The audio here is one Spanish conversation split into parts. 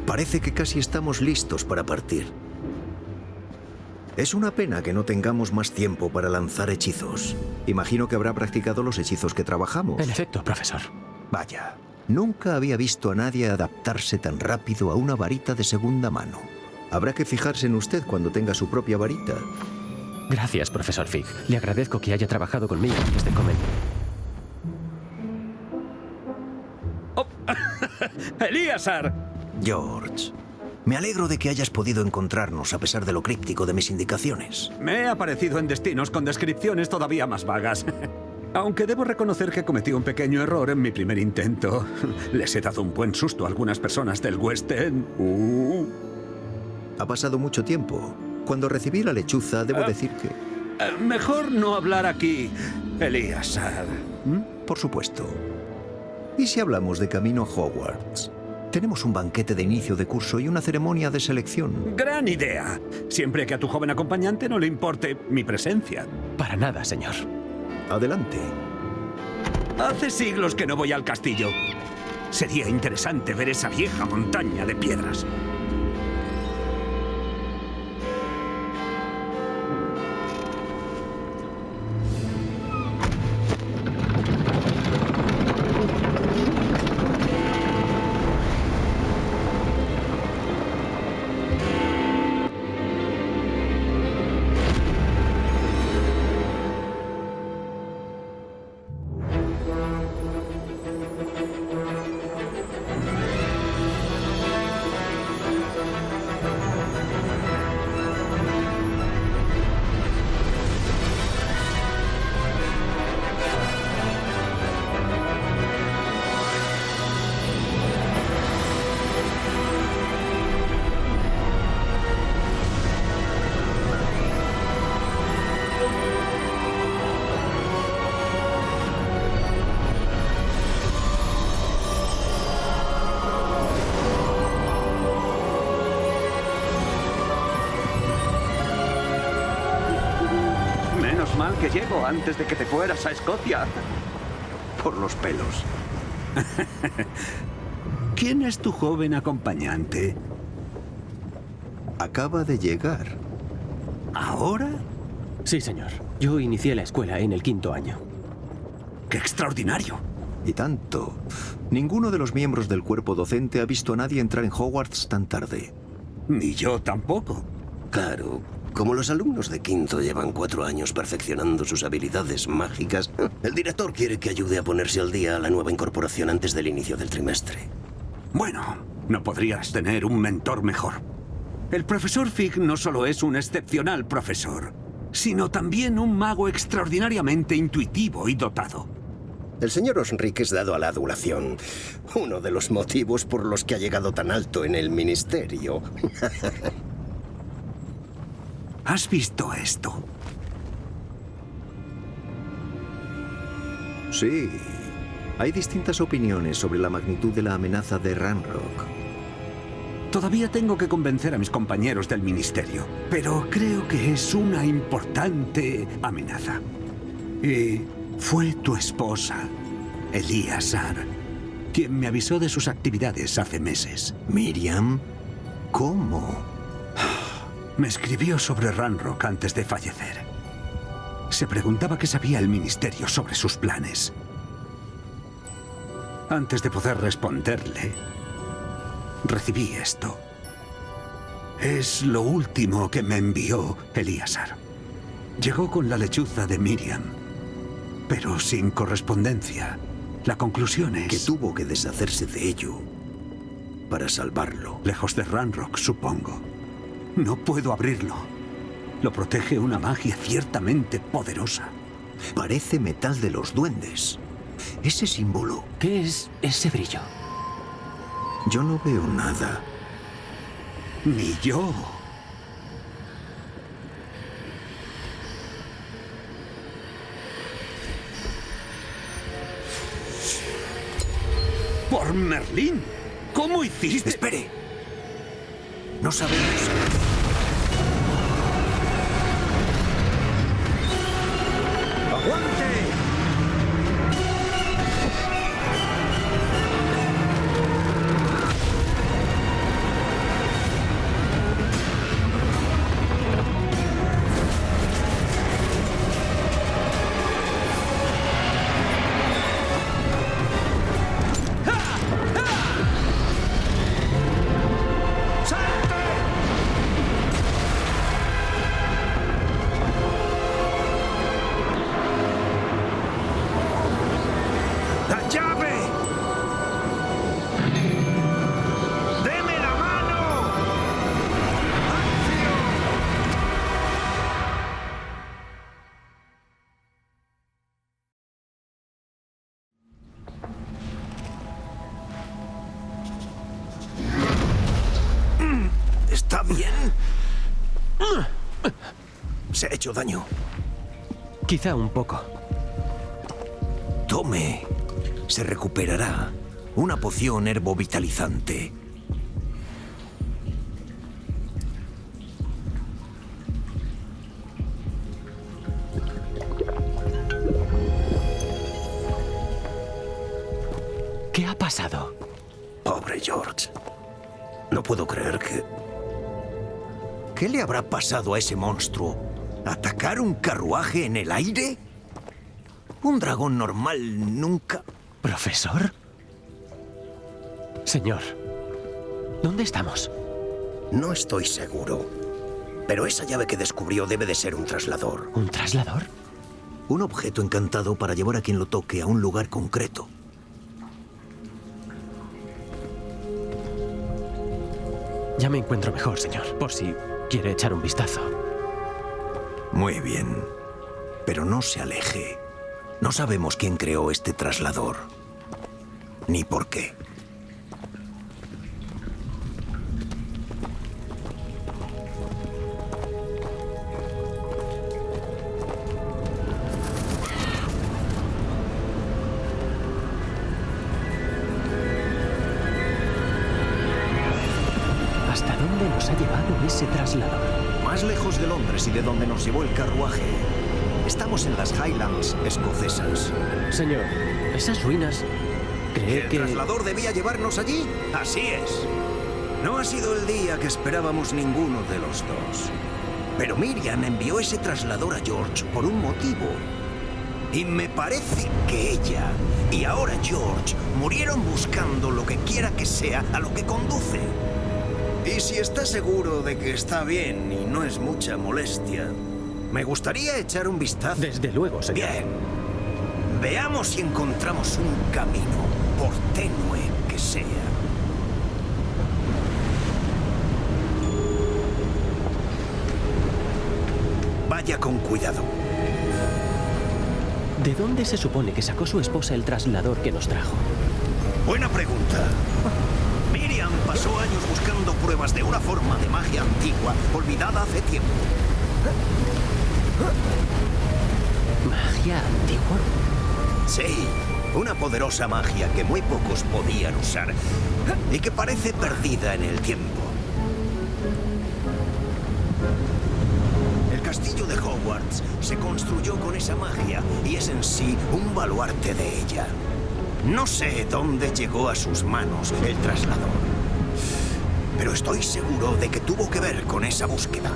Parece que casi estamos listos para partir. Es una pena que no tengamos más tiempo para lanzar hechizos. Imagino que habrá practicado los hechizos que trabajamos. En efecto, profesor. Vaya, nunca había visto a nadie adaptarse tan rápido a una varita de segunda mano. Habrá que fijarse en usted cuando tenga su propia varita. Gracias, profesor Fig. Le agradezco que haya trabajado conmigo antes de comer. Oh. ¡Elíasar! George, me alegro de que hayas podido encontrarnos a pesar de lo críptico de mis indicaciones. Me he aparecido en destinos con descripciones todavía más vagas. Aunque debo reconocer que cometí un pequeño error en mi primer intento. Les he dado un buen susto a algunas personas del West End. Ha pasado mucho tiempo. Cuando recibí la lechuza, debo decir que... Mejor no hablar aquí, Elíasar. Por supuesto. ¿Y si hablamos de camino a Hogwarts? Tenemos un banquete de inicio de curso y una ceremonia de selección. ¡Gran idea! Siempre que a tu joven acompañante no le importe mi presencia. Para nada, señor. Adelante. Hace siglos que no voy al castillo. Sería interesante ver esa vieja montaña de piedras. Mal que llego antes de que te fueras a Escocia. Por los pelos. ¿Quién es tu joven acompañante? Acaba de llegar. ¿Ahora? Sí, señor. Yo inicié la escuela en el 5º año. ¡Qué extraordinario! Y tanto. Ninguno de los miembros del cuerpo docente ha visto a nadie entrar en Hogwarts tan tarde. Ni yo tampoco. Claro. Como los alumnos de quinto llevan 4 años perfeccionando sus habilidades mágicas, el director quiere que ayude a ponerse al día a la nueva incorporación antes del inicio del trimestre. Bueno, no podrías tener un mentor mejor. El profesor Fig no solo es un excepcional profesor, sino también un mago extraordinariamente intuitivo y dotado. El señor Osric es dado a la adulación, uno de los motivos por los que ha llegado tan alto en el ministerio. ¿Has visto esto? Sí. Hay distintas opiniones sobre la magnitud de la amenaza de Ranrock. Todavía tengo que convencer a mis compañeros del ministerio, pero creo que es una importante amenaza. Y fue tu esposa, Elíasar, quien me avisó de sus actividades hace meses. ¿Miriam? ¿Cómo? Me escribió sobre Ranrock antes de fallecer. Se preguntaba qué sabía el ministerio sobre sus planes. Antes de poder responderle, recibí esto. Es lo último que me envió Elíasar. Llegó con la lechuza de Miriam, pero sin correspondencia. La conclusión es... que tuvo que deshacerse de ello para salvarlo. Lejos de Ranrock, supongo. No puedo abrirlo. Lo protege una magia ciertamente poderosa. Parece metal de los duendes. Ese símbolo... ¿Qué es ese brillo? Yo no veo nada. Ni yo. ¡Por Merlín! ¿Cómo hiciste? ¡Espere! No sabemos. ¡Aguante! ¿Está bien? ¿Se ha hecho daño? Quizá un poco. Tome. Se recuperará. Una poción herbovitalizante. ¿Qué ha pasado? Pobre George. No puedo creer que... ¿Qué le habrá pasado a ese monstruo? ¿Atacar un carruaje en el aire? Un dragón normal nunca... ¿Profesor? Señor, ¿dónde estamos? No estoy seguro. Pero esa llave que descubrió debe de ser un traslador. ¿Un traslador? Un objeto encantado para llevar a quien lo toque a un lugar concreto. Ya me encuentro mejor, señor, por si quiere echar un vistazo. Muy bien. Pero no se aleje. No sabemos quién creó este traslador. Ni por qué. ¿Hasta dónde nos ha llevado ese traslador? Más lejos de Londres y de donde nos llevó el carruaje. Estamos en las Highlands escocesas. Señor, esas ruinas... ¿Cree ¿El que...? traslador debía llevarnos allí? Así es. No ha sido el día que esperábamos ninguno de los dos. Pero Miriam envió ese traslador a George por un motivo. Y me parece que ella y ahora George murieron buscando lo que quiera que sea a lo que conduce. Y si está seguro de que está bien y no es mucha molestia, me gustaría echar un vistazo. Desde luego, señor. Bien. Veamos si encontramos un camino, por tenue que sea. Vaya con cuidado. ¿De dónde se supone que sacó su esposa el traslador que nos trajo? Buena pregunta. Miriam pasó años buscando pruebas de una forma de magia antigua, olvidada hace tiempo. ¿Magia antigua? Sí, una poderosa magia que muy pocos podían usar y que parece perdida en el tiempo. El castillo de Hogwarts se construyó con esa magia y es en sí un baluarte de ella. No sé dónde llegó a sus manos el traslador, pero estoy seguro de que tuvo que ver con esa búsqueda.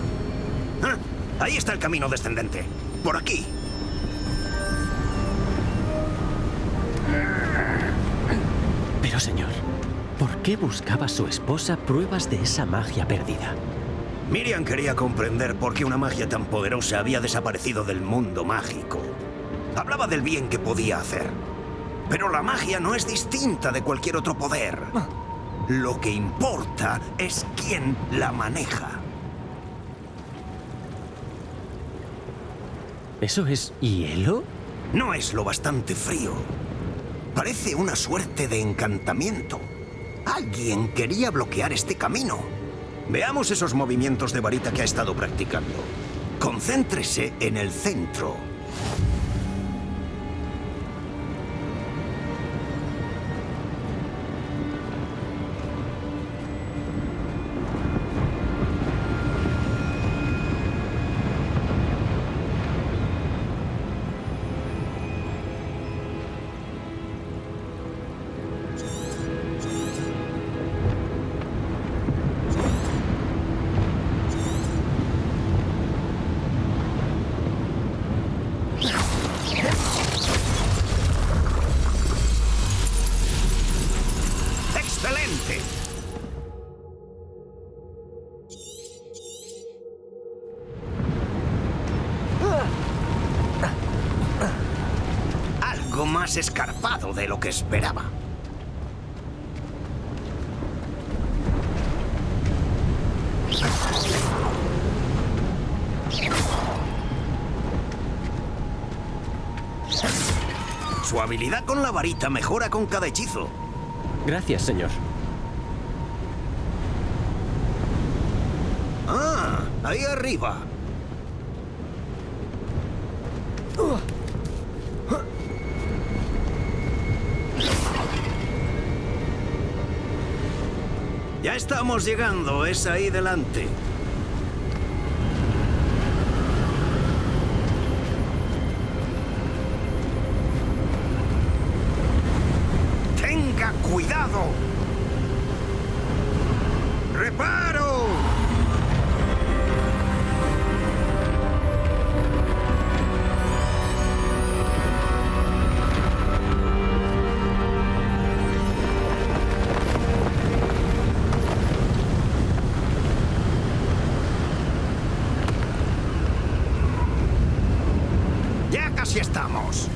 ¡Ah! Ahí está el camino descendente. Por aquí. Pero, señor, ¿por qué buscaba su esposa pruebas de esa magia perdida? Miriam quería comprender por qué una magia tan poderosa había desaparecido del mundo mágico. Hablaba del bien que podía hacer. Pero la magia no es distinta de cualquier otro poder. Lo que importa es quién la maneja. ¿Eso es hielo? No es lo bastante frío. Parece una suerte de encantamiento. Alguien quería bloquear este camino. Veamos esos movimientos de varita que ha estado practicando. Concéntrese en el centro. ¡Excelente! Algo más escarpado de lo que esperaba. Su habilidad con la varita mejora con cada hechizo. Gracias, señor. Ah, ahí arriba. Ya estamos llegando, es ahí delante. ¡Tenga cuidado! ¡Reparo! ¡Ya casi estamos!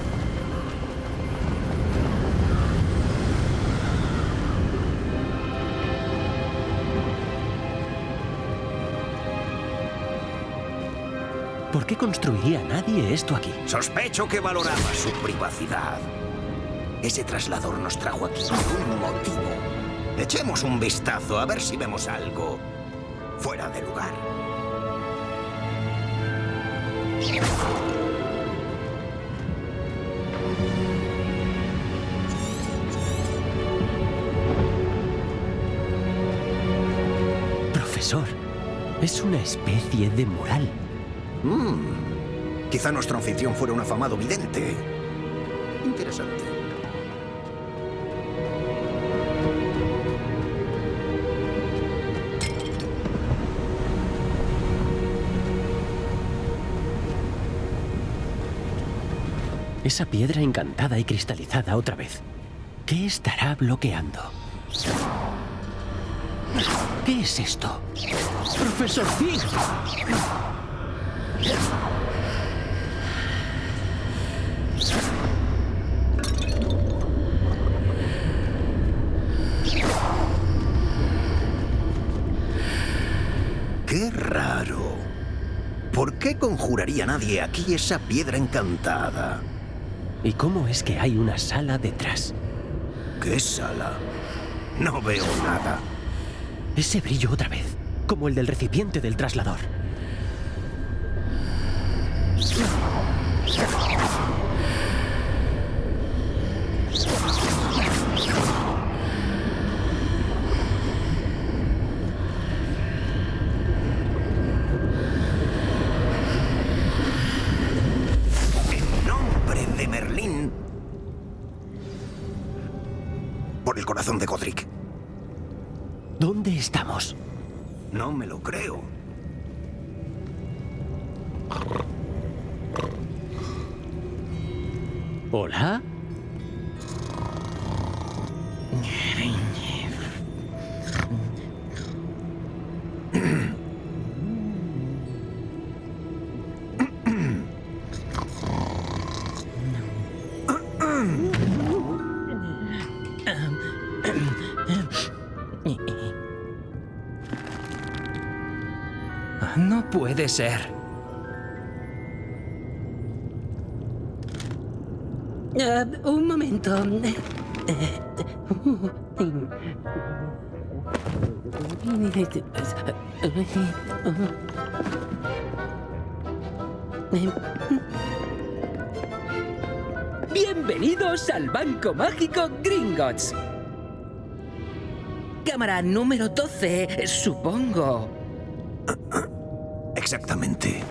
¿Por qué construiría nadie esto aquí? Sospecho que valoraba su privacidad. Ese traslador nos trajo aquí por un motivo. Echemos un vistazo a ver si vemos algo fuera de lugar. Profesor, es una especie de mural. Quizá nuestro anfitrión fuera un afamado vidente. Interesante. Esa piedra encantada y cristalizada otra vez. ¿Qué estará bloqueando? ¿Qué es esto? ¡Profesor Fig! ¡Qué raro! ¿Por qué conjuraría nadie aquí esa piedra encantada? ¿Y cómo es que hay una sala detrás? ¿Qué sala? No veo nada. Ese brillo otra vez, como el del recipiente del traslador. En nombre de Merlín. Por el corazón de Godric. ¿Dónde estamos? No me lo creo. ¿Hola? No puede ser. Un momento. Bienvenidos al Banco Mágico Gringotts. Cámara número 12, supongo. Exactamente.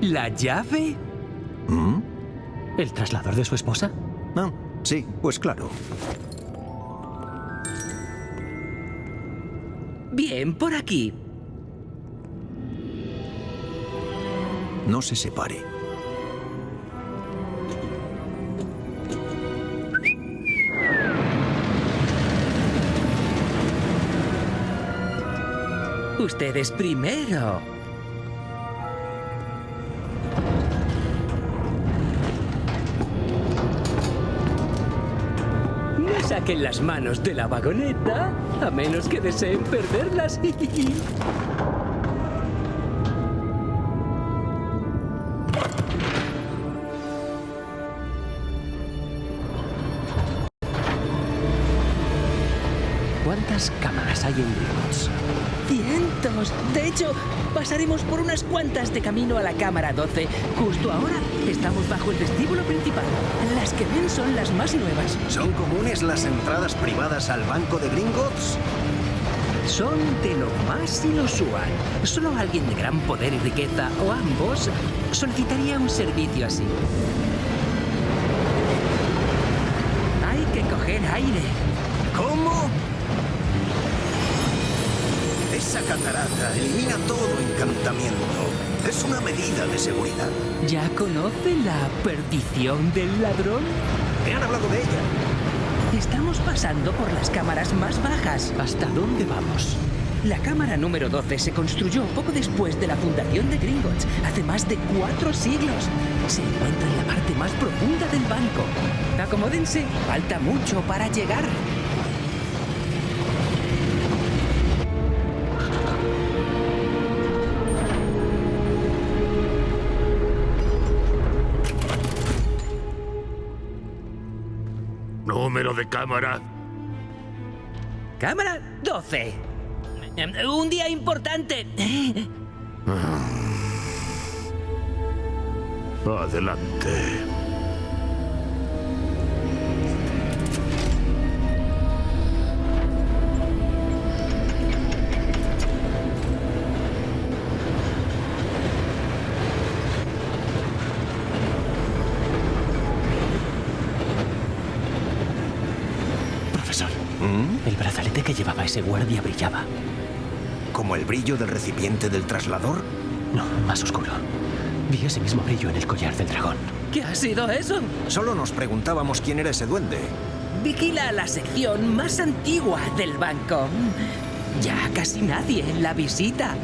¿La llave? ¿El traslador de su esposa? Ah, sí, pues claro. Bien, por aquí. No se separe. Ustedes primero. No saquen las manos de la vagoneta, a menos que deseen perderlas. ¿Cuántas cámaras hay en Gringotts? ¡Cientos! De hecho, pasaremos por unas cuantas de camino a la cámara 12. Justo ahora estamos bajo el vestíbulo principal. Las que ven son las más nuevas. ¿Son comunes las entradas privadas al banco de Gringotts? Son de lo más inusual. Solo alguien de gran poder y riqueza, o ambos, solicitaría un servicio así. Hay que coger aire. ¿Cómo? Esa catarata elimina todo encantamiento. Es una medida de seguridad. ¿Ya conoce la perdición del ladrón? Me han hablado de ella. Estamos pasando por las cámaras más bajas. ¿Hasta dónde vamos? La cámara número 12 se construyó poco después de la fundación de Gringotts, hace más de 4 siglos. Se encuentra en la parte más profunda del banco. Acomódense, falta mucho para llegar. Número de cámara. Cámara 12. Un día importante. Adelante. Profesor, el brazalete que llevaba ese guardia brillaba. ¿Como el brillo del recipiente del traslador? No, más oscuro. Vi ese mismo brillo en el collar del dragón. ¿Qué ha sido eso? Solo nos preguntábamos quién era ese duende. Vigila la sección más antigua del banco. Ya casi nadie la visita.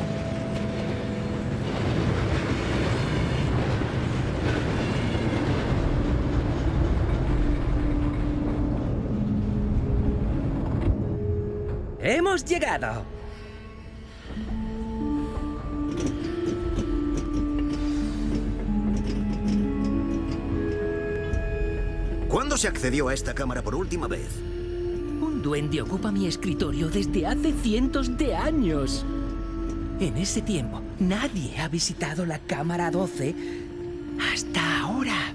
¡Hemos llegado! ¿Cuándo se accedió a esta cámara por última vez? Un duende ocupa mi escritorio desde hace cientos de años. En ese tiempo, nadie ha visitado la cámara 12 hasta ahora.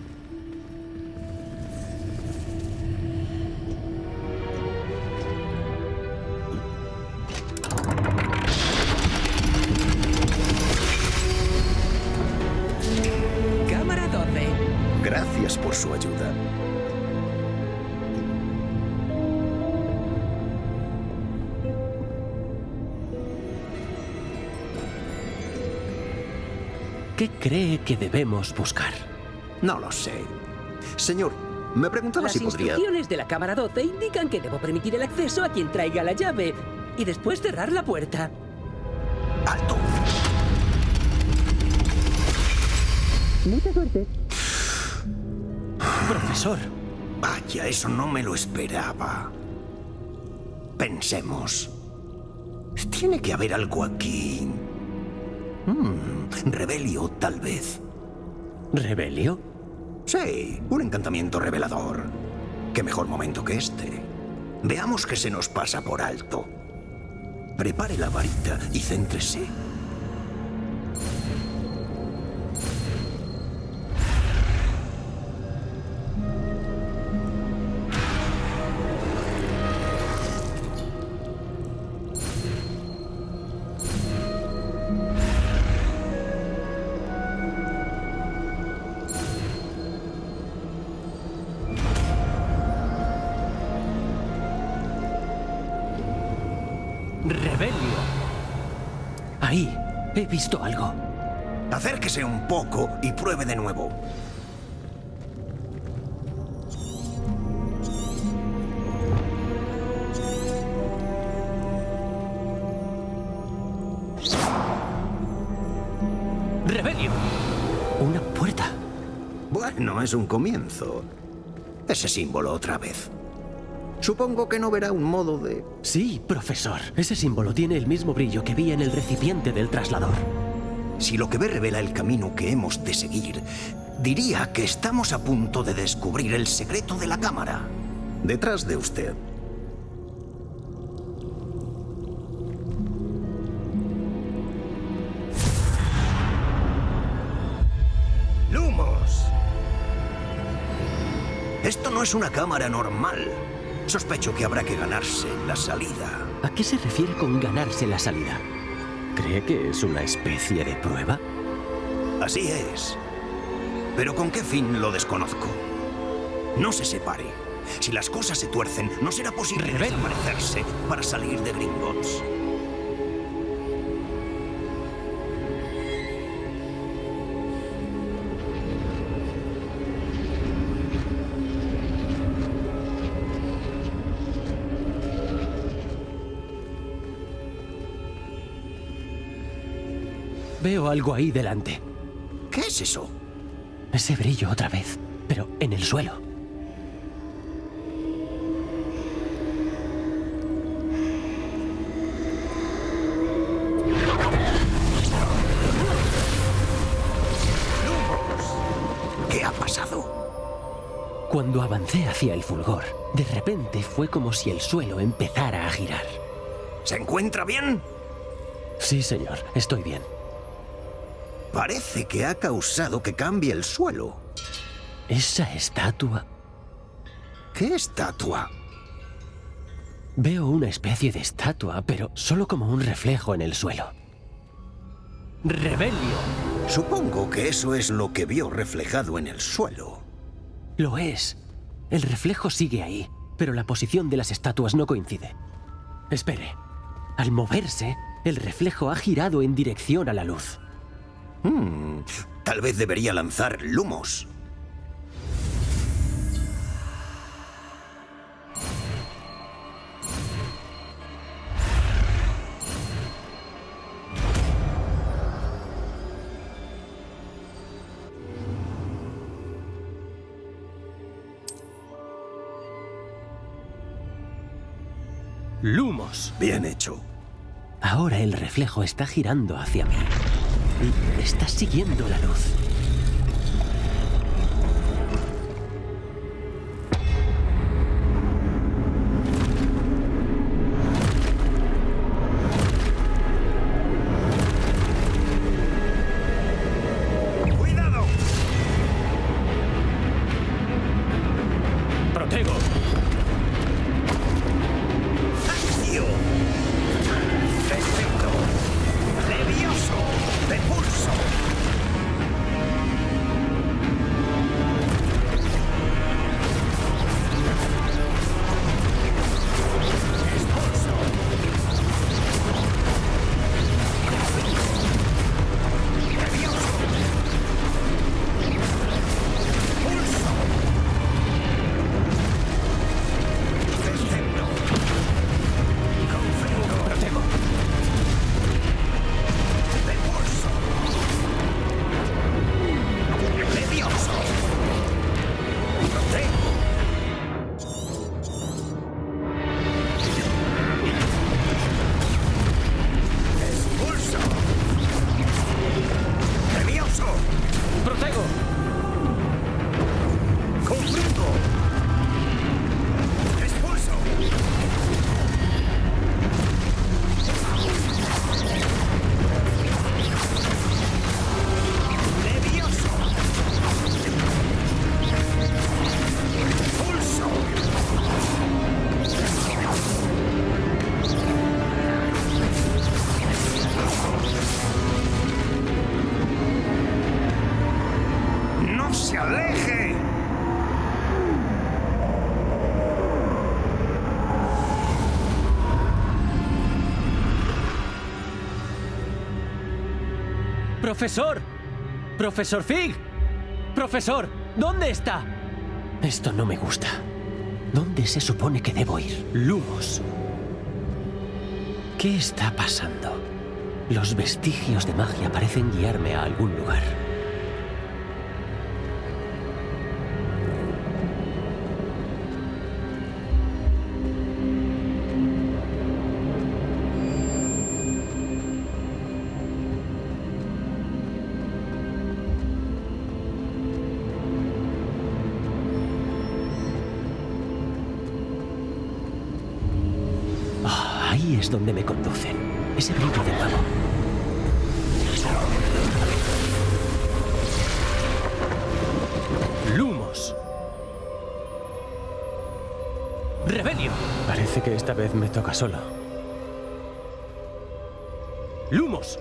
Cámara 12. Gracias por su ayuda. ¿Qué cree que debemos buscar? No lo sé. Señor, me preguntaba Las si podría... instrucciones de la cámara 12 indican que debo permitir el acceso a quien traiga la llave y después cerrar la puerta. ¡Alto! Mucha suerte. Profesor, Vaya, eso no me lo esperaba. Pensemos. Tiene que haber algo aquí. Rebelio, tal vez. ¿Rebelio? Sí, un encantamiento revelador. ¿Qué mejor momento que este? Veamos qué se nos pasa por alto. Prepare la varita y céntrese. ¡Rebelio! Ahí, he visto algo. Acérquese un poco y pruebe de nuevo. ¡Rebelio! Una puerta. Bueno, es un comienzo. Ese símbolo otra vez. Supongo que no verá un modo de... Sí, profesor. Ese símbolo tiene el mismo brillo que vi en el recipiente del traslador. Si lo que ve revela el camino que hemos de seguir, diría que estamos a punto de descubrir el secreto de la cámara. Detrás de usted. no es una cámara normal. Sospecho que habrá que ganarse la salida. ¿A qué se refiere con ganarse la salida? ¿Cree que es una especie de prueba? Así es. Pero ¿con qué fin lo desconozco? No se separe. Si las cosas se tuercen, no será posible desaparecerse para salir de Gringotts. Veo algo ahí delante. ¿Qué es eso? Ese brillo otra vez, pero en el suelo. ¿Qué ha pasado? Cuando avancé hacia el fulgor, de repente fue como si el suelo empezara a girar. ¿Se encuentra bien? Sí, señor, estoy bien. Parece que ha causado que cambie el suelo. Esa estatua... ¿Qué estatua? Veo una especie de estatua, pero solo como un reflejo en el suelo. ¡Rebelio! Supongo que eso es lo que vio reflejado en el suelo. Lo es. El reflejo sigue ahí, pero la posición de las estatuas no coincide. Espere. Al moverse, el reflejo ha girado en dirección a la luz. Tal vez debería lanzar lumos. ¡Lumos! Bien hecho. Ahora el reflejo está girando hacia mí. Y está siguiendo la luz. ¡Cuidado! ¡Protego! ¡Acción! ¡Perfecto! ¡Levioso! ¡Repulso! ¡Expulso! ¡Levioso! ¡Pulso! ¡Perfecto! ¡Confirmo! ¡Protego! ¡Repulso! ¡Levioso! ¡Protego! ¡Expulso! ¡Levioso! ¡Protego! ¡Confringo! ¡Expulso! ¡Levioso! ¡Expulso! ¡No se aleje! ¡Profesor! ¡Profesor Fig! ¡Profesor! ¿Dónde está? Esto no me gusta. ¿Dónde se supone que debo ir? Lumos. ¿Qué está pasando? Los vestigios de magia parecen guiarme a algún lugar. Ahí es donde me conducen. Ese brillo de nuevo. Lumos. ¡Rebelio! Parece que esta vez me toca solo. ¡Lumos!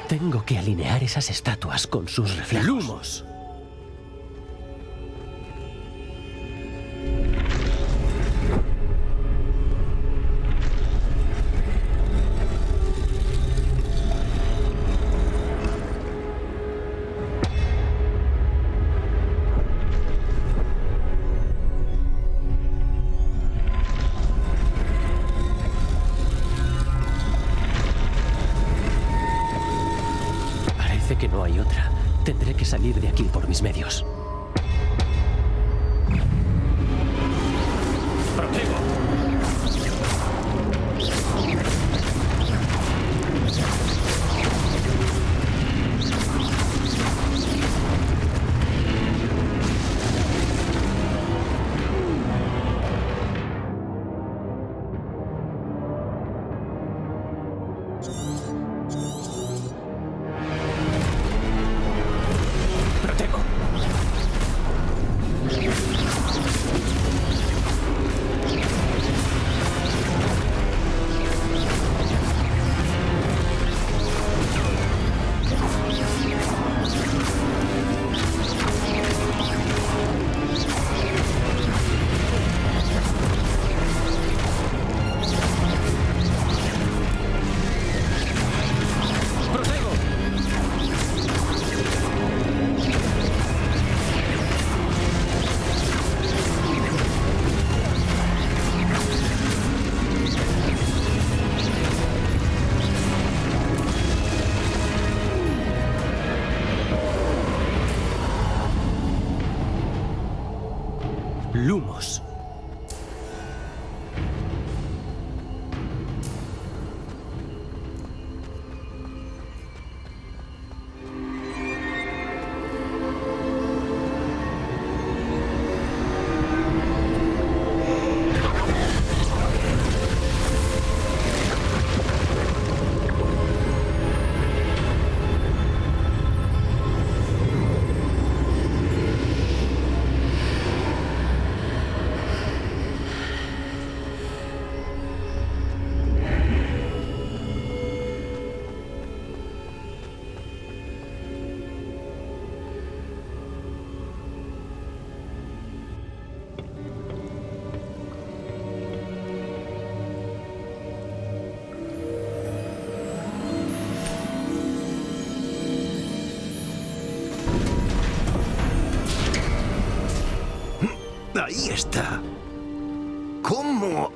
Tengo que alinear esas estatuas con sus reflejos. ¡Lumos! Que no hay otra. Tendré que salir de aquí por mis medios. ¡Protego! Lumos. Ahí está. ¿Cómo?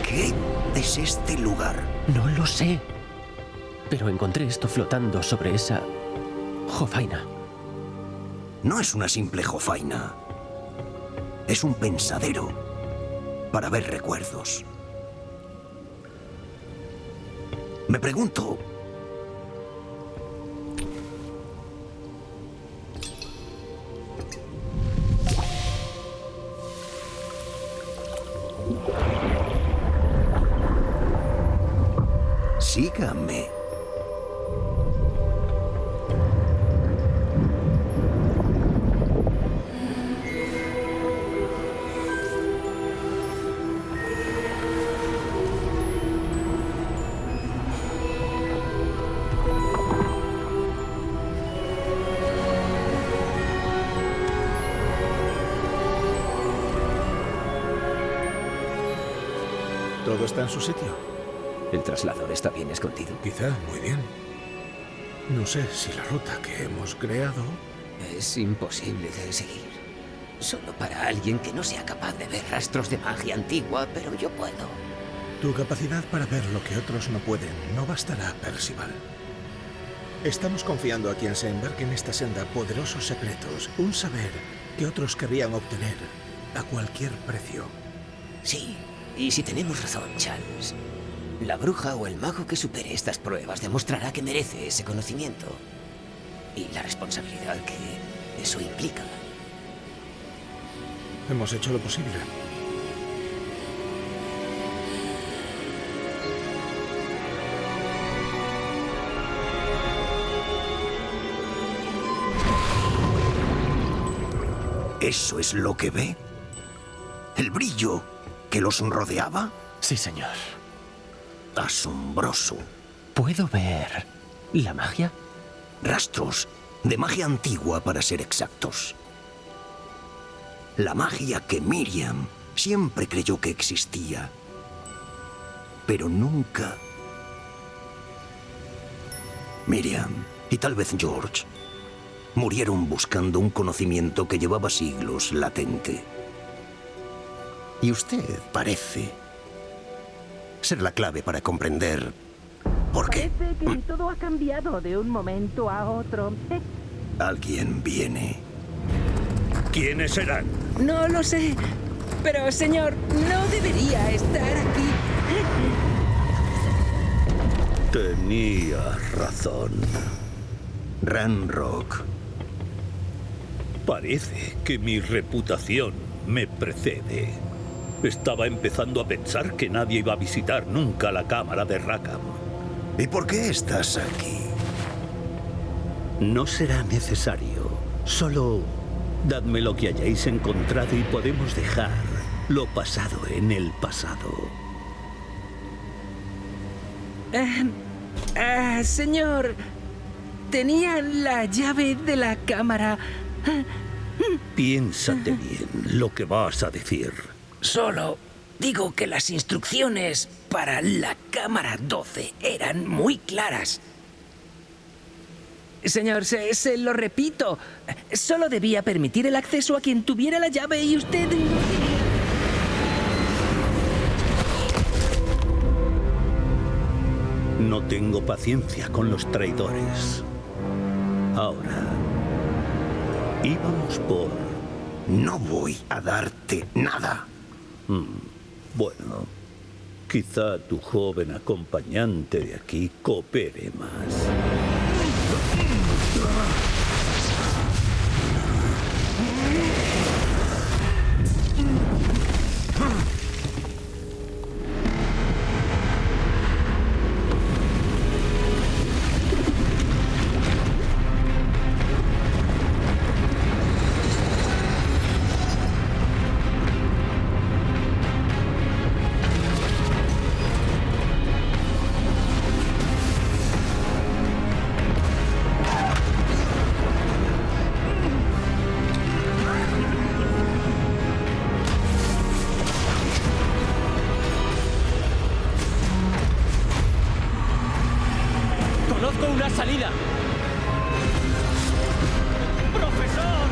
¿Qué es este lugar? No lo sé. Pero encontré esto flotando sobre esa jofaina. No es una simple jofaina. Es un pensadero para ver recuerdos. Me pregunto... Sígame. Todo está en su sitio. ¿El traslador está bien escondido? Quizá, muy bien. No sé si la ruta que hemos creado... Es imposible de seguir. Solo para alguien que no sea capaz de ver rastros de magia antigua, pero yo puedo. Tu capacidad para ver lo que otros no pueden no bastará, Percival. Estamos confiando a quien se embarque en esta senda poderosos secretos, un saber que otros querrían obtener a cualquier precio. Sí, y si tenemos razón, Charles, La bruja o el mago que supere estas pruebas demostrará que merece ese conocimiento. Y la responsabilidad que eso implica. Hemos hecho lo posible. ¿Eso es lo que ve? ¿El brillo que los rodeaba? Sí, señor. Asombroso. ¿Puedo ver la magia? Rastros de magia antigua, para ser exactos. La magia que Miriam siempre creyó que existía, pero nunca. Miriam, y tal vez George, murieron buscando un conocimiento que llevaba siglos latente. Y usted parece ser la clave para comprender por qué. Parece que todo ha cambiado de un momento a otro. Alguien viene. ¿Quiénes serán? No lo sé. Pero, señor, no debería estar aquí. Tenía razón. Ranrock. Parece que mi reputación me precede. Estaba empezando a pensar que nadie iba a visitar nunca la cámara de Rackham. ¿Y por qué estás aquí? No será necesario. Solo dadme lo que hayáis encontrado y podemos dejar lo pasado en el pasado. Señor, tenía la llave de la cámara. Piénsate bien lo que vas a decir. Solo digo que las instrucciones para la cámara 12 eran muy claras. Señor, se lo repito. Solo debía permitir el acceso a quien tuviera la llave y usted... No tengo paciencia con los traidores. Ahora, íbamos por... No voy a darte nada. Bueno, quizá tu joven acompañante de aquí coopere más. ¡Conozco una salida! ¡Profesor!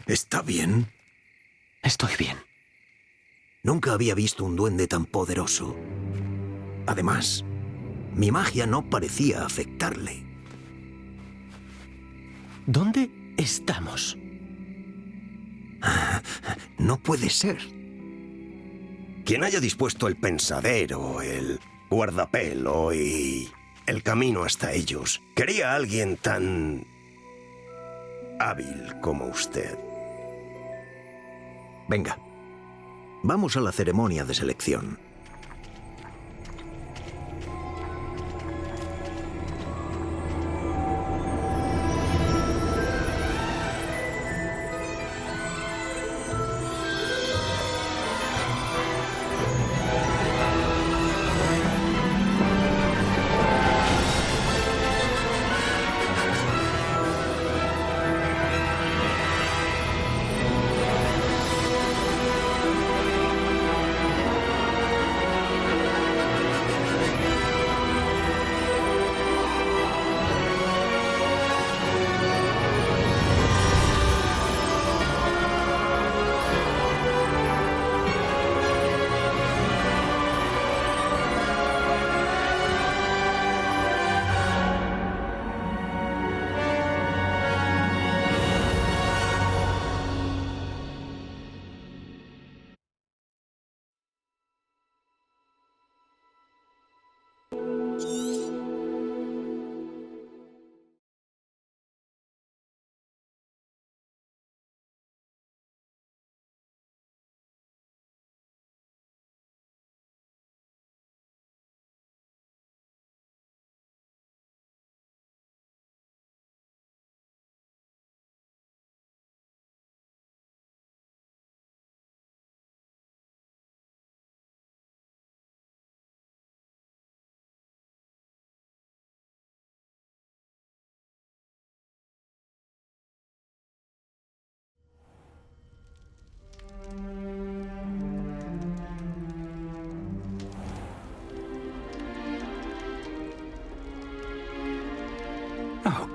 ¿Está bien? Estoy bien. Nunca había visto un duende tan poderoso. Además, mi magia no parecía afectarle. ¿Dónde estamos? No puede ser. Quien haya dispuesto el pensadero, el guardapelo y el camino hasta ellos, quería a alguien tan hábil como usted. Venga, vamos a la ceremonia de selección.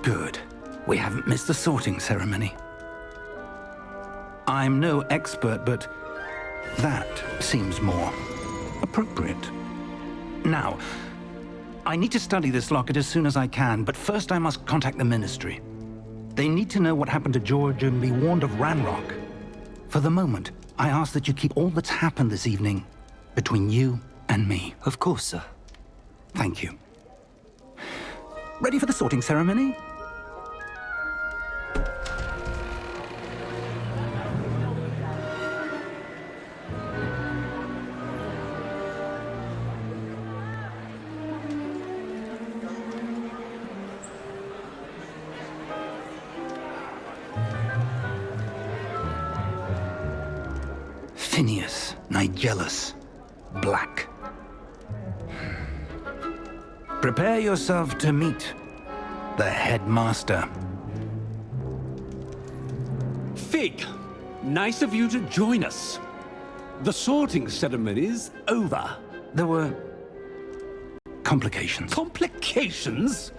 Good. We haven't missed the sorting ceremony. I'm no expert, but that seems more appropriate. Now, I need to study this locket as soon as I can, but first I must contact the Ministry. They need to know what happened to George and be warned of Ranrock. For the moment, I ask that you keep all that's happened this evening between you and me. Of course, sir. Thank you. Ready for the sorting ceremony? Phineas, Nigellus, Black. Prepare yourself to meet the headmaster. Fig, nice of you to join us. The sorting ceremony's over. There were complications. Complications?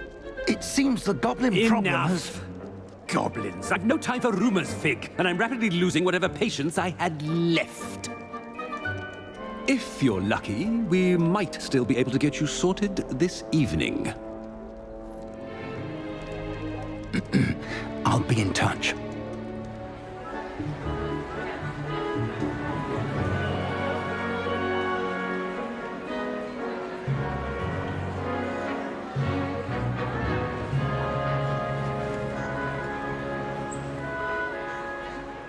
It seems the goblin problem has... Enough! Goblins. I've no time for rumors, Fig, and I'm rapidly losing whatever patience I had left. If you're lucky, we might still be able to get you sorted this evening. I'll be in touch.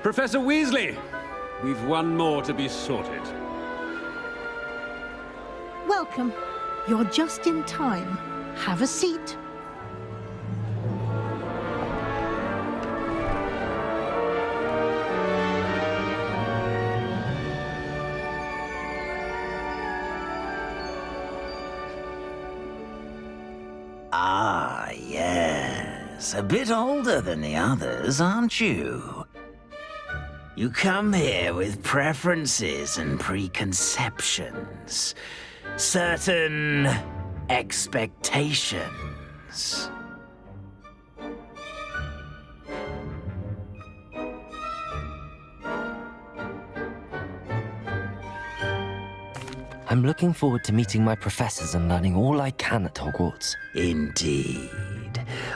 Professor Weasley, we've one more to be sorted. Welcome. You're just in time. Have a seat. Ah, yes. A bit older than the others, aren't you? You come here with preferences and preconceptions. Certain expectations. I'm looking forward to meeting my professors and learning all I can at Hogwarts. Indeed.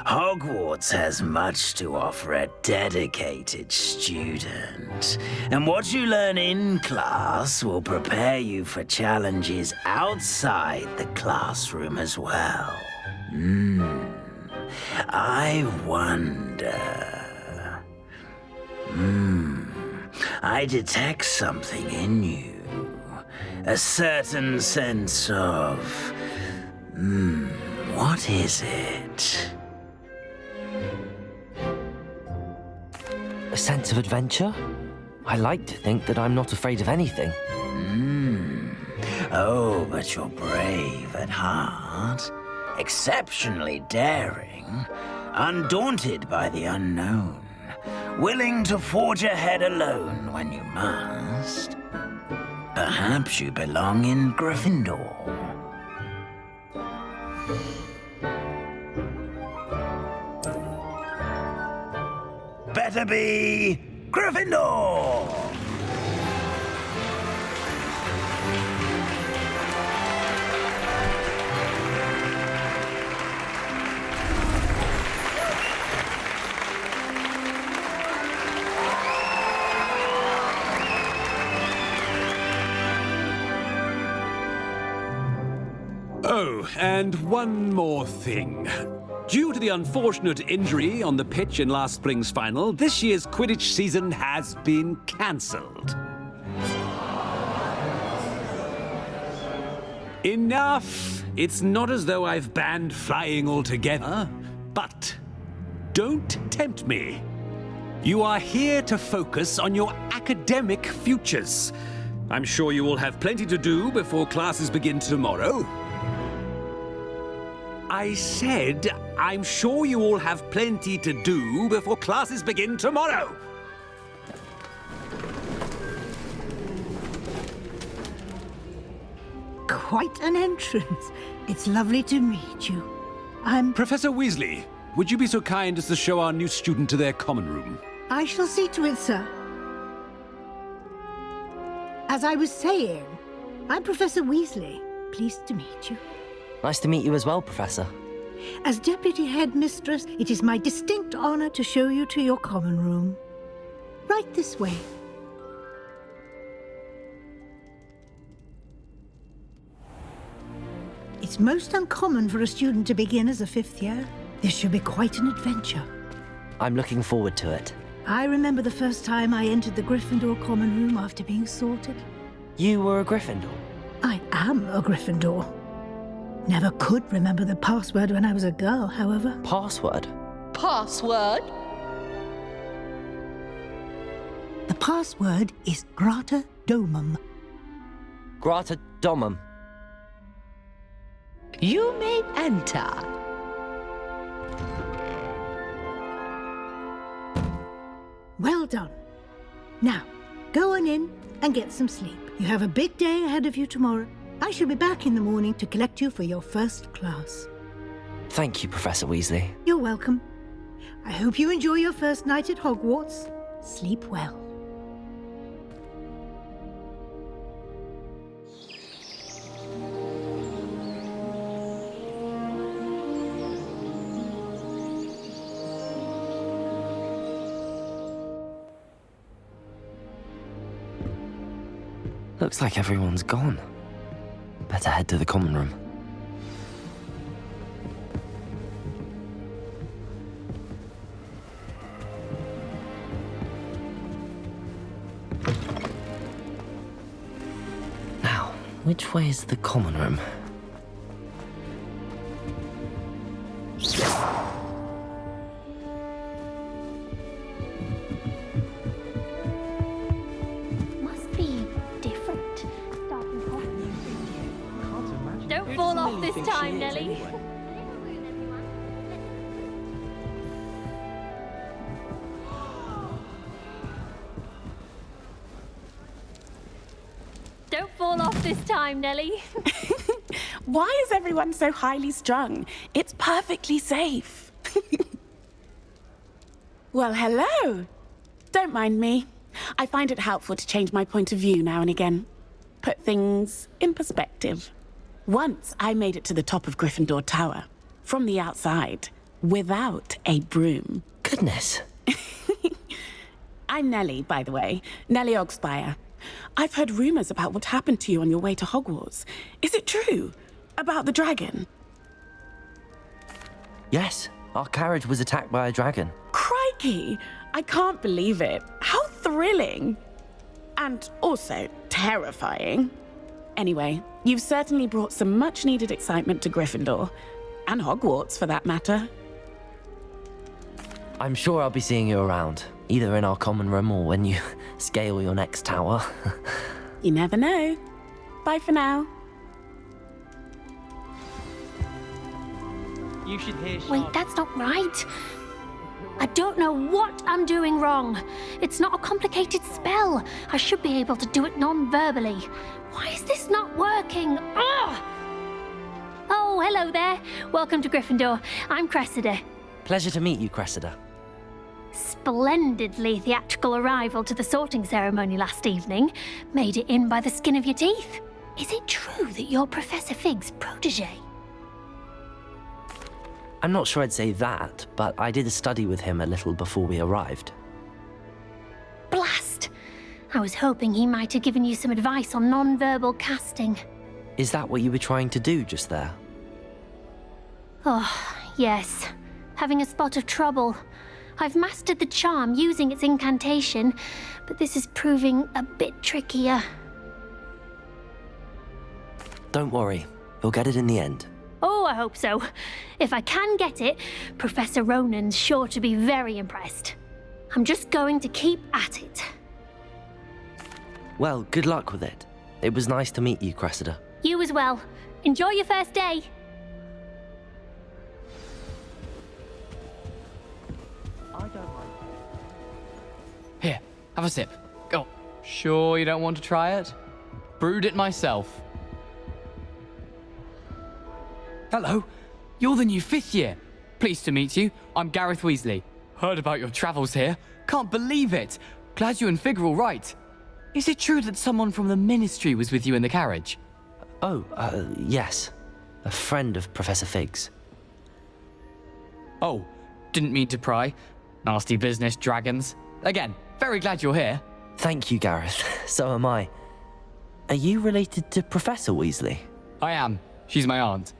Hogwarts has much to offer a dedicated student. And what you learn in class will prepare you for challenges outside the classroom as well. I wonder... I detect something in you. A certain sense of... what is it? A sense of adventure? I like to think that I'm not afraid of anything. Oh, but you're brave at heart. Exceptionally daring. Undaunted by the unknown. Willing to forge ahead alone when you must. Perhaps you belong in Gryffindor. Better be Gryffindor! Oh, and one more thing. Due to the unfortunate injury on the pitch in last spring's final, this year's Quidditch season has been cancelled. Enough! It's not as though I've banned flying altogether, but don't tempt me. You are here to focus on your academic futures. I'm sure you will have plenty to do before classes begin tomorrow. I said, I'm sure you all have plenty to do before classes begin tomorrow. Quite an entrance. It's lovely to meet you. I'm... Professor Weasley, would you be so kind as to show our new student to their common room? I shall see to it, sir. As I was saying, I'm Professor Weasley. Pleased to meet you. Nice to meet you as well, Professor. As Deputy Headmistress, it is my distinct honor to show you to your common room. Right this way. It's most uncommon for a student to begin as a 5th year. This should be quite an adventure. I'm looking forward to it. I remember the first time I entered the Gryffindor common room after being sorted. You were a Gryffindor? I am a Gryffindor. Never could remember the password when I was a girl, however. Password? Password? The password is Grata Domum. Grata Domum. You may enter. Well done. Now, go on in and get some sleep. You have a big day ahead of you tomorrow. I shall be back in the morning to collect you for your first class. Thank you, Professor Weasley. You're welcome. I hope you enjoy your first night at Hogwarts. Sleep well. Looks like everyone's gone. Better head to the common room. Now, which way is the common room? Must be different. Don't fall off this time, Nellie. Don't fall off this time, Nellie. Why is everyone so highly strung? It's perfectly safe. Well, hello. Don't mind me. I find it helpful to change my point of view now and again. Put things in perspective. Once I made it to the top of Gryffindor Tower, from the outside, without a broom. Goodness. I'm Nellie, by the way. Nellie Ogspire. I've heard rumors about what happened to you on your way to Hogwarts. Is it true? About the dragon? Yes, our carriage was attacked by a dragon. Crikey! I can't believe it. How thrilling! And also terrifying. Anyway, you've certainly brought some much-needed excitement to Gryffindor. And Hogwarts, for that matter. I'm sure I'll be seeing you around, either in our common room or when you scale your next tower. You never know. Bye for now. You should hear Wait, that's not right. I don't know what I'm doing wrong. It's not a complicated spell. I should be able to do it non-verbally. Why is this not working? Ugh! Oh, hello there. Welcome to Gryffindor. I'm Cressida. Pleasure to meet you, Cressida. Splendidly theatrical arrival to the sorting ceremony last evening. Made it in by the skin of your teeth. Is it true that you're Professor Fig's protege? I'm not sure I'd say that, but I did study with him a little before we arrived. Blast! I was hoping he might have given you some advice on non-verbal casting. Is that what you were trying to do just there? Oh, yes. Having a spot of trouble. I've mastered the charm using its incantation, but this is proving a bit trickier. Don't worry, you'll get it in the end. Oh, I hope so. If I can get it, Professor Ronan's sure to be very impressed. I'm just going to keep at it. Well, good luck with it. It was nice to meet you, Cressida. You as well. Enjoy your first day. Here, have a sip. Go. Sure you don't want to try it? Brewed it myself. Hello, you're the new 5th year. Pleased to meet you. I'm Gareth Weasley. Heard about your travels here. Can't believe it. Glad you and Fig are all right. Is it true that someone from the Ministry was with you in the carriage? Oh, yes. A friend of Professor Fig's. Oh, didn't mean to pry. Nasty business, dragons. Again, very glad you're here. Thank you, Gareth. So am I. Are you related to Professor Weasley? I am. She's my aunt.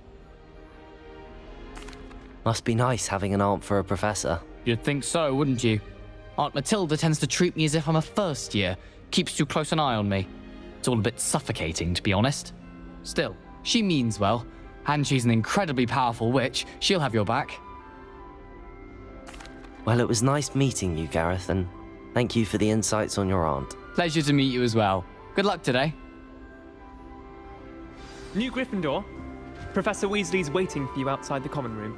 Must be nice having an aunt for a professor. You'd think so, wouldn't you? Aunt Matilda tends to treat me as if I'm a first year. Keeps too close an eye on me. It's all a bit suffocating, to be honest. Still, she means well. And she's an incredibly powerful witch. She'll have your back. Well, it was nice meeting you, Gareth, and thank you for the insights on your aunt. Pleasure to meet you as well. Good luck today. New Gryffindor. Professor Weasley's waiting for you outside the common room.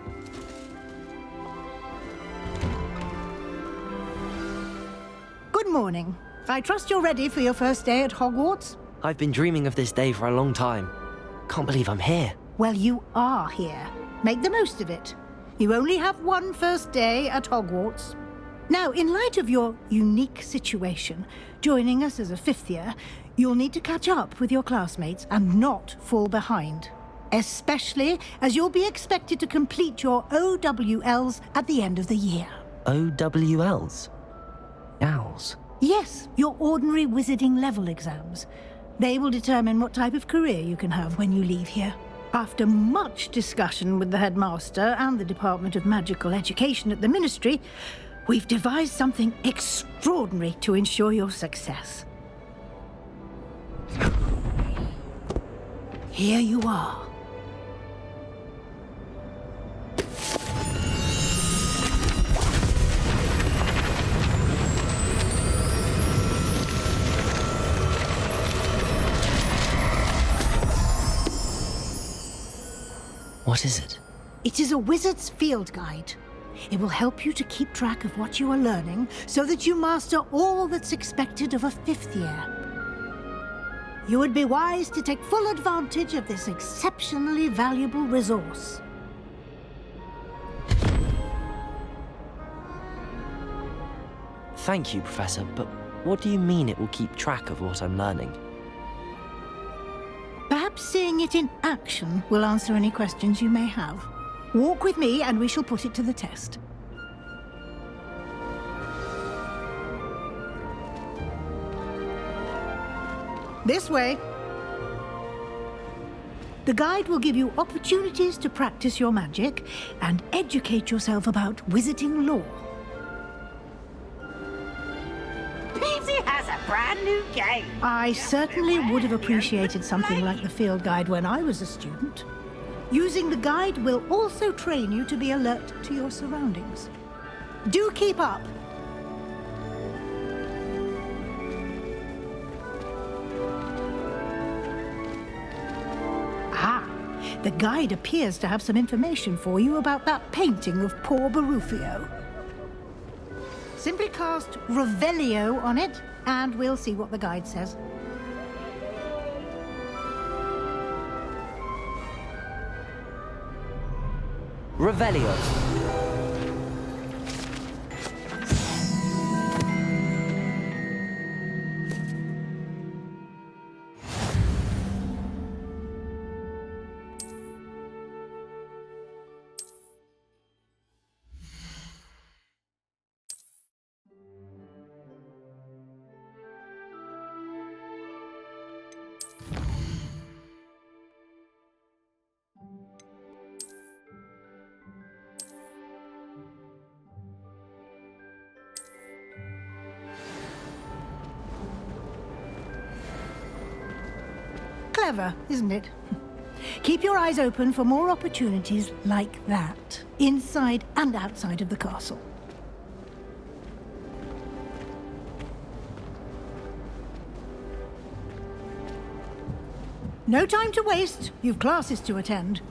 Good morning. I trust you're ready for your first day at Hogwarts? I've been dreaming of this day for a long time. Can't believe I'm here. Well, you are here. Make the most of it. You only have one first day at Hogwarts. Now, in light of your unique situation, joining us as a fifth year, you'll need to catch up with your classmates and not fall behind. Especially as you'll be expected to complete your OWLs at the end of the year. OWLs? Owls? Yes, your ordinary wizarding level exams. They will determine what type of career you can have when you leave here. After much discussion with the headmaster and the Department of Magical Education at the Ministry, we've devised something extraordinary to ensure your success. Here you are. What is it? It is a wizard's field guide. It will help you to keep track of what you are learning so that you master all that's expected of a fifth year. You would be wise to take full advantage of this exceptionally valuable resource. Thank you, Professor, but what do you mean it will keep track of what I'm learning? Perhaps seeing it in action will answer any questions you may have. Walk with me and we shall put it to the test. This way. The guide will give you opportunities to practice your magic and educate yourself about wizarding lore. Peasy has a brand new game. I certainly would have appreciated something like the field guide when I was a student. Using the guide will also train you to be alert to your surroundings. Do keep up! Ah, the guide appears to have some information for you about that painting of poor Barufio. Simply cast Revelio on it, and we'll see what the guide says. Revelio. Clever, isn't it? Keep your eyes open for more opportunities like that, inside and outside of the castle. No time to waste. You've classes to attend.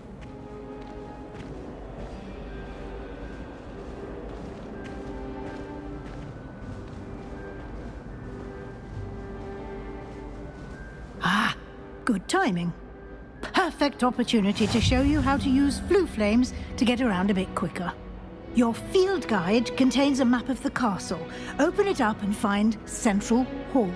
Ah, good timing. Perfect opportunity to show you how to use flue flames to get around a bit quicker. Your field guide contains a map of the castle. Open it up and find Central Hall.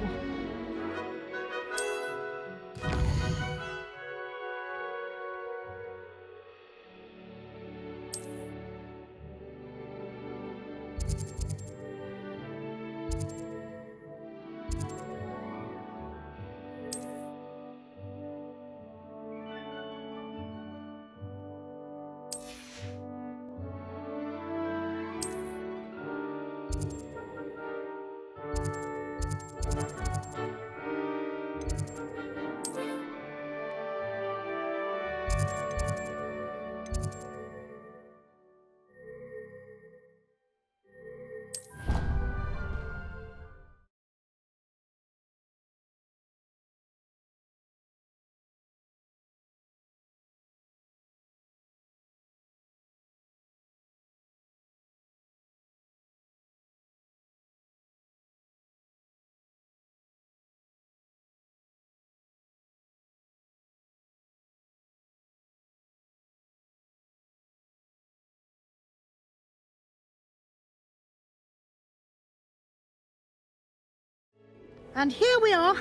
And here we are.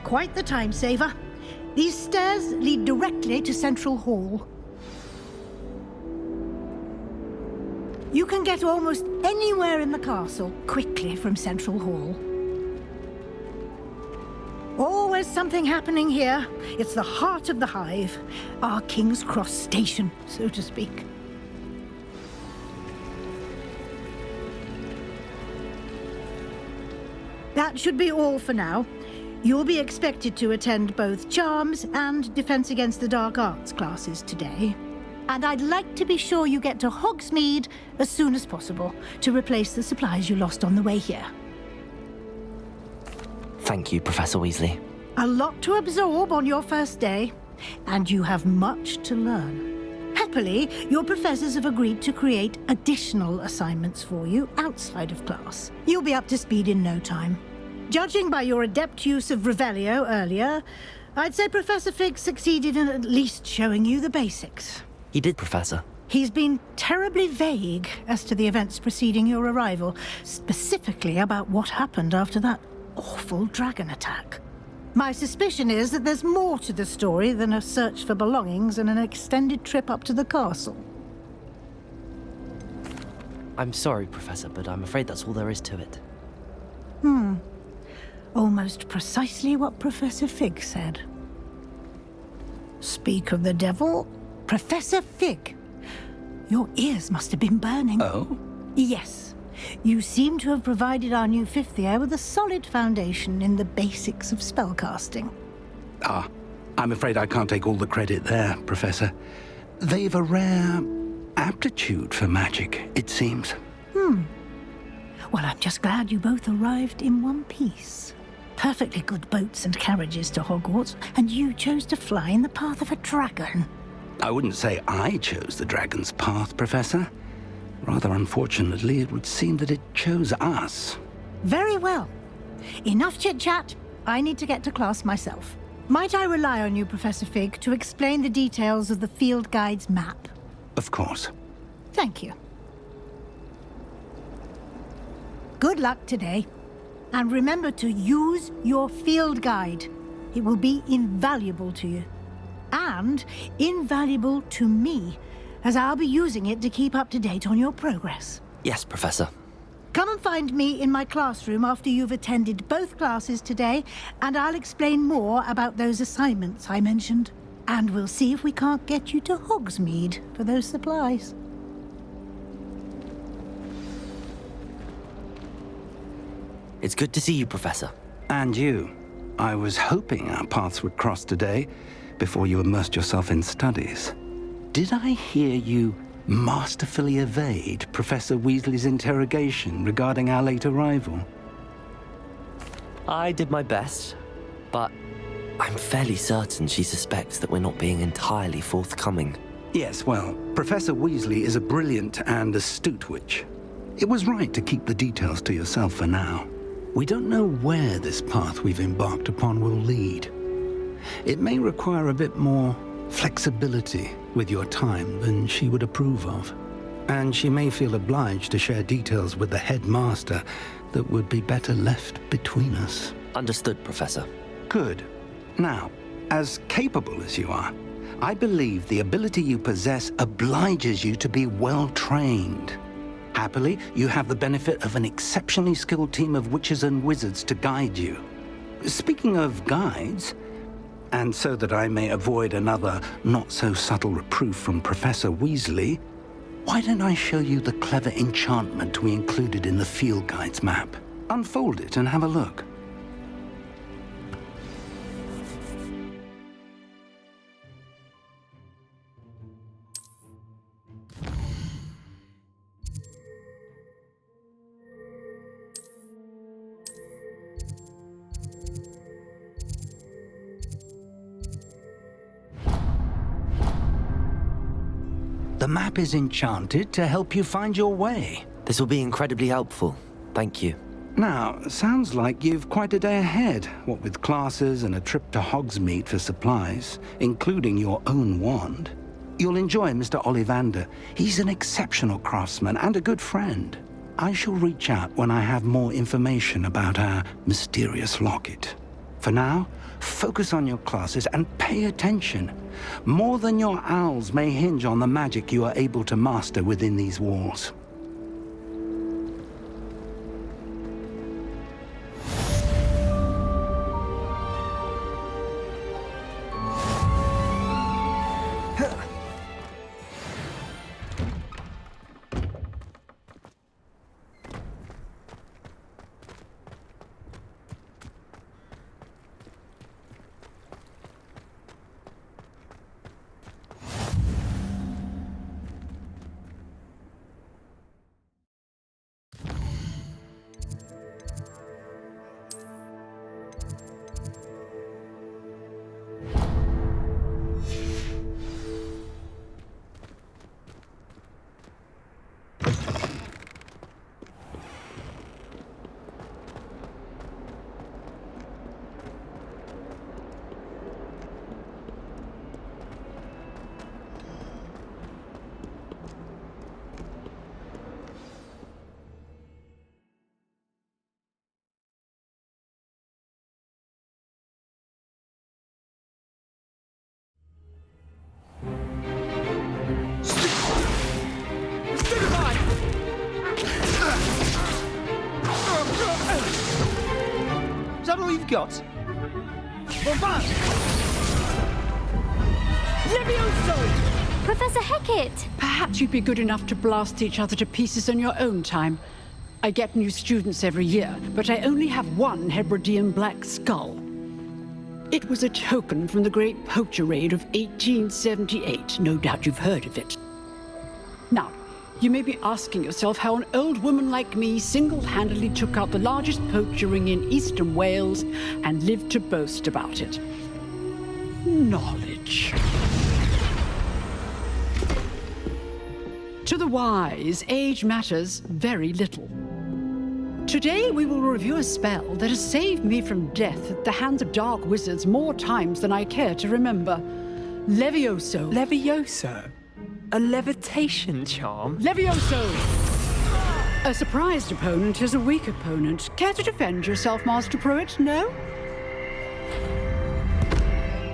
Quite the time saver. These stairs lead directly to Central Hall. You can get almost anywhere in the castle quickly from Central Hall. Always something happening here. It's the heart of the hive. Our King's Cross station, so to speak. That should be all for now. You'll be expected to attend both Charms and Defense Against the Dark Arts classes today. And I'd like to be sure you get to Hogsmeade as soon as possible to replace the supplies you lost on the way here. Thank you, Professor Weasley. A lot to absorb on your first day, and you have much to learn. Happily, your professors have agreed to create additional assignments for you outside of class. You'll be up to speed in no time. Judging by your adept use of Revelio earlier, I'd say Professor Fig succeeded in at least showing you the basics. He did, Professor. He's been terribly vague as to the events preceding your arrival, specifically about what happened after that awful dragon attack. My suspicion is that there's more to the story than a search for belongings and an extended trip up to the castle. I'm sorry, Professor, but I'm afraid that's all there is to it. Almost precisely what Professor Fig said. Speak of the devil, Professor Fig. Your ears must have been burning. Oh? Yes. You seem to have provided our new fifth year with a solid foundation in the basics of spellcasting. I'm afraid I can't take all the credit there, Professor. They've a rare aptitude for magic, it seems. Well, I'm just glad you both arrived in one piece. Perfectly good boats and carriages to Hogwarts, and you chose to fly in the path of a dragon. I wouldn't say I chose the dragon's path, Professor. Rather unfortunately, it would seem that it chose us. Very well. Enough chit-chat. I need to get to class myself. Might I rely on you, Professor Fig, to explain the details of the field guide's map? Of course. Thank you. Good luck today. And remember to use your field guide. It will be invaluable to you. And invaluable to me, as I'll be using it to keep up to date on your progress. Yes, Professor. Come and find me in my classroom after you've attended both classes today, and I'll explain more about those assignments I mentioned. And we'll see if we can't get you to Hogsmeade for those supplies. It's good to see you, Professor. And you. I was hoping our paths would cross today, before you immersed yourself in studies. Did I hear you masterfully evade Professor Weasley's interrogation regarding our late arrival? I did my best, but I'm fairly certain she suspects that we're not being entirely forthcoming. Yes, well, Professor Weasley is a brilliant and astute witch. It was right to keep the details to yourself for now. We don't know where this path we've embarked upon will lead. It may require a bit more flexibility with your time than she would approve of. and she may feel obliged to share details with the headmaster that would be better left between us. Understood, Professor. Good. Now, as capable as you are, I believe the ability you possess obliges you to be well-trained. Happily, you have the benefit of an exceptionally skilled team of witches and wizards to guide you. Speaking of guides, and so that I may avoid another not-so-subtle reproof from Professor Weasley, why don't I show you the clever enchantment we included in the field guide's map? Unfold it and have a look. The map is enchanted to help you find your way. This will be incredibly helpful. Thank you. Now, sounds like you've quite a day ahead, what with classes and a trip to Hogsmeade for supplies, including your own wand. You'll enjoy Mr. Ollivander. He's an exceptional craftsman and a good friend. I shall reach out when I have more information about our mysterious locket. For now, focus on your classes and pay attention. More than your owls may hinge on the magic you are able to master within these walls. Is that all you've got? Bombard! Levioso! Professor Hecat! Perhaps you'd be good enough to blast each other to pieces on your own time. I get new students every year, but I only have one Hebridean black skull. It was a token from the Great Poacher Raid of 1878. No doubt you've heard of it. Now, you may be asking yourself how an old woman like me single-handedly took out the largest poacher ring in eastern Wales and lived to boast about it. Knowledge. To the wise, age matters very little. Today we will review a spell that has saved me from death at the hands of dark wizards more times than I care to remember. Levioso. Levioso? A levitation charm? Levioso! A surprised opponent is a weak opponent. Care to defend yourself, Master Pruitt? No?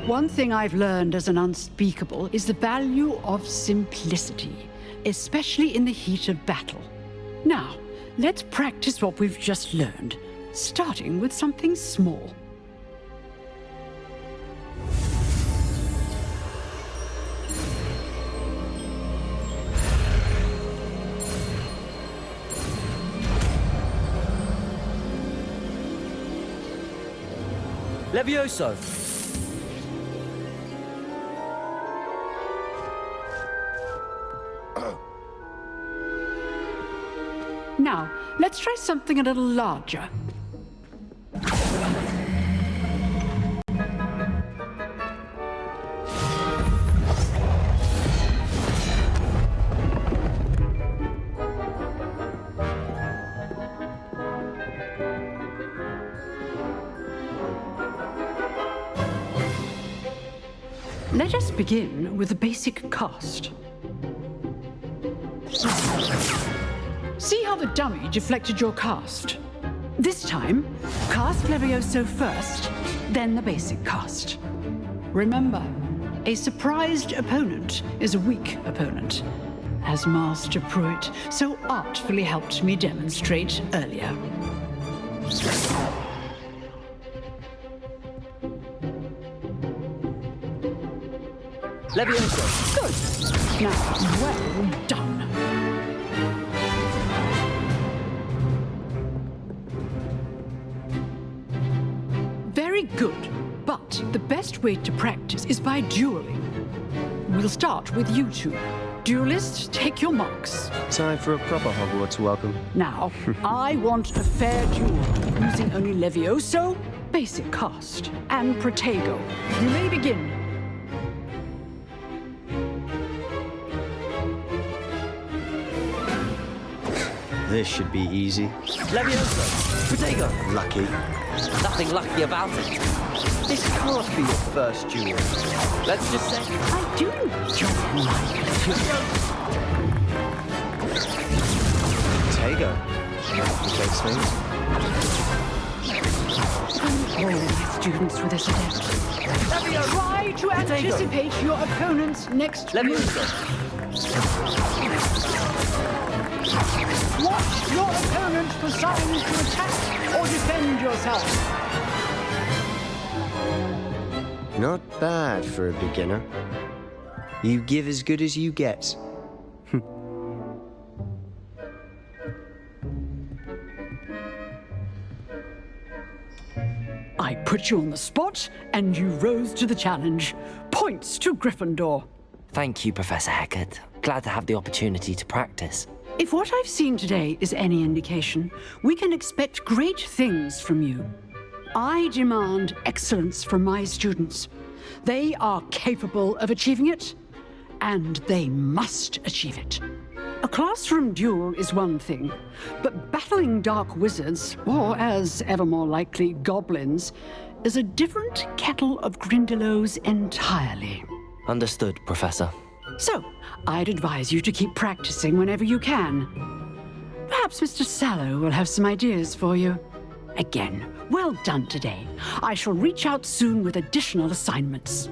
One thing I've learned as an unspeakable is the value of simplicity, especially in the heat of battle. Now, let's practice what we've just learned, starting with something small. Levioso! Now, let's try something a little larger. Let us begin with the basic cast. See how the dummy deflected your cast? This time, cast Levioso first, then the basic cast. Remember, a surprised opponent is a weak opponent, as Master Pruitt so artfully helped me demonstrate earlier. Levioso. Good. Now, well done. Very good. But the best way to practice is by dueling. We'll start with you two. Duelists, take your marks. Time for a proper Hogwarts welcome. Now, I want a fair duel, using only Levioso, basic cast, and Protego. You may begin. This should be easy. Levioso. Protego. Lucky. Nothing lucky about it. This can't be your first duel. Let's just say I do Tego. Takes things. All my students with this attempt. Try to anticipate your opponent's next move. Watch your opponent for signs to attack or defend yourself. Not bad for a beginner. You give as good as you get. I put you on the spot, and you rose to the challenge. Points to Gryffindor. Thank you, Professor Hecat. Glad to have the opportunity to practice. If what I've seen today is any indication, we can expect great things from you. I demand excellence from my students. They are capable of achieving it, and they must achieve it. A classroom duel is one thing, but battling dark wizards, or as ever more likely, goblins, is a different kettle of Grindylows entirely. Understood, Professor. So, I'd advise you to keep practicing whenever you can. Perhaps Mr. Sallow will have some ideas for you. Again, well done today. I shall reach out soon with additional assignments.